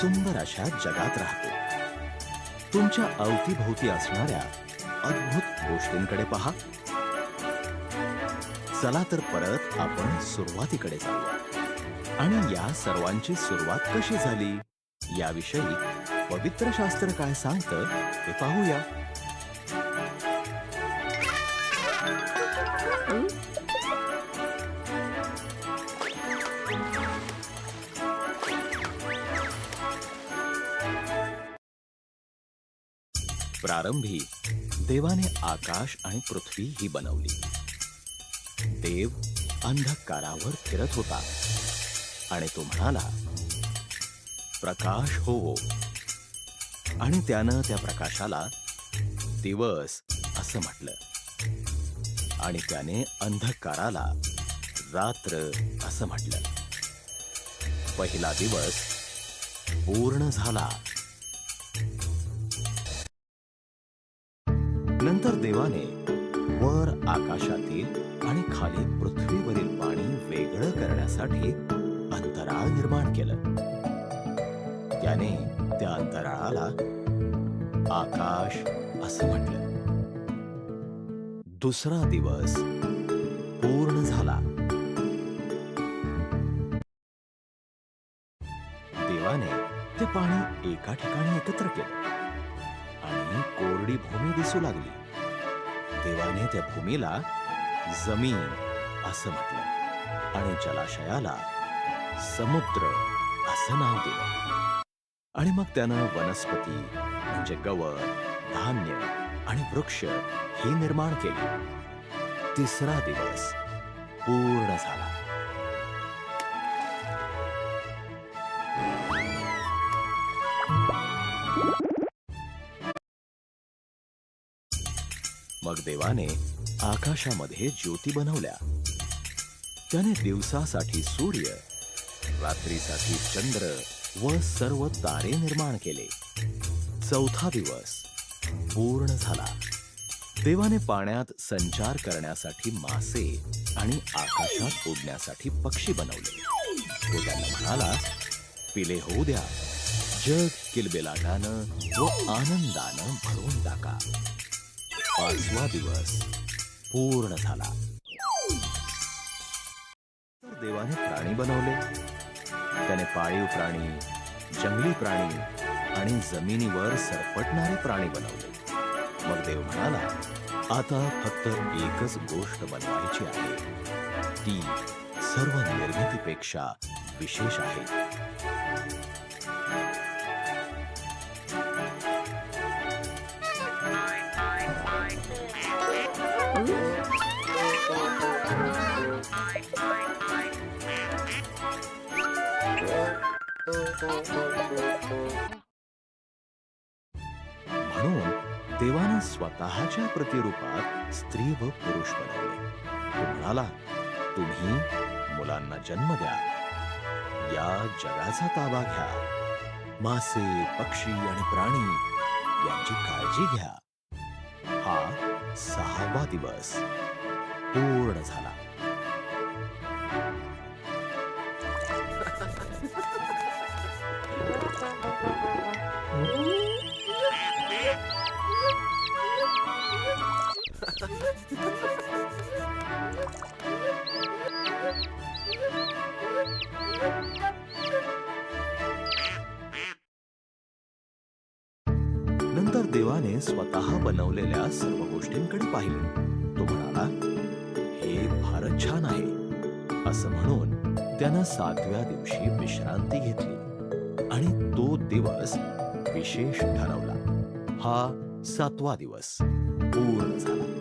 सुंदर अशा जगात राहतो. तुमच्या अवतीभोवती असणाऱ्या अद्भुत गोष्टींकडे पहा. चला तर परत आपण सुरुवातीकडे जाऊया आणि या सर्वांची सुरुवात कशी झाली याविषयी पवित्र शास्त्र काय सांगतं ते पाहूया. प्रारंभी देवाने आकाश आणि पृथ्वी ही बनवली. देव अंधकारावर फिरत होता आणि तो म्हणाला, प्रकाश हो. आणि त्यानं त्या प्रकाशाला दिवस असं म्हटलं आणि त्याने अंधकाराला रात्र असं म्हटलं. पहिला दिवस पूर्ण झाला. नंतर देवाने वर आकाशातील आणि खाली पृथ्वीवरील पाणी वेगळं करण्यासाठी अंतराळ निर्माण केलं. त्याने त्या अंतराळाला आकाश असं म्हटलं. दुसरा दिवस पूर्ण झाला. देवाने ते पाणी एका ठिकाणी एकत्र केलं आणि कोरडी भूमी दिसू लागली. देवाने त्या भूमीला जमीन असं म्हटलं आणि जलाशयाला समुद्र असं नाव दिलं. आणि मग त्यानं वनस्पती म्हणजे गवत, धान्य आणि वृक्ष हे निर्माण केले. तिसरा दिवस पूर्ण झाला. मग देवाने आकाशामध्ये ज्योती बनवल्या. त्याने दिवसासाठी सूर्य, रात्रीसाठी चंद्र व सर्व तारे निर्माण केले. चौथा दिवस पूर्ण झाला. देवाने पाण्यात संचार करण्यासाठी मासे आणि आकाशात उडण्यासाठी पक्षी बनवले. तो त्यांना म्हणाला, पिले होऊ द्या. जग किलबिलाटानं व आनंदानं भरून टाका. पाचवा दिवस पूर्ण झाला. तर देवाने प्राणी बनवले. त्याने पाळीव प्राणी, जंगली प्राणी आणि जमिनीवर सरपटणारे प्राणी बनवले. मग देव म्हणाला, आता फक्त एकच गोष्ट बनवायची आहे. ती सर्व निर्मितीपेक्षा विशेष आहे. म्हणून देवाने स्वतःच्या प्रतिरूपात स्त्री व पुरुष बनवले. तो म्हणाला, तुम्ही मुलांना जन्म द्या. या जगाचा ताबा घ्या. मासे, पक्षी आणि प्राणी यांची काळजी घ्या. हा 6वा दिवस पूर्ण झाला. नंतर देवाने स्वतः बनवलेल्या सर्व गोष्टींकडे पाहिले. तो म्हणाला, हे फारच छान आहे. असं म्हणून त्यानं 7व्या दिवशी विश्रांती घेतली आणि तो दिवस विशेष ठरवला. हा 7वा दिवस पूर्ण झाला.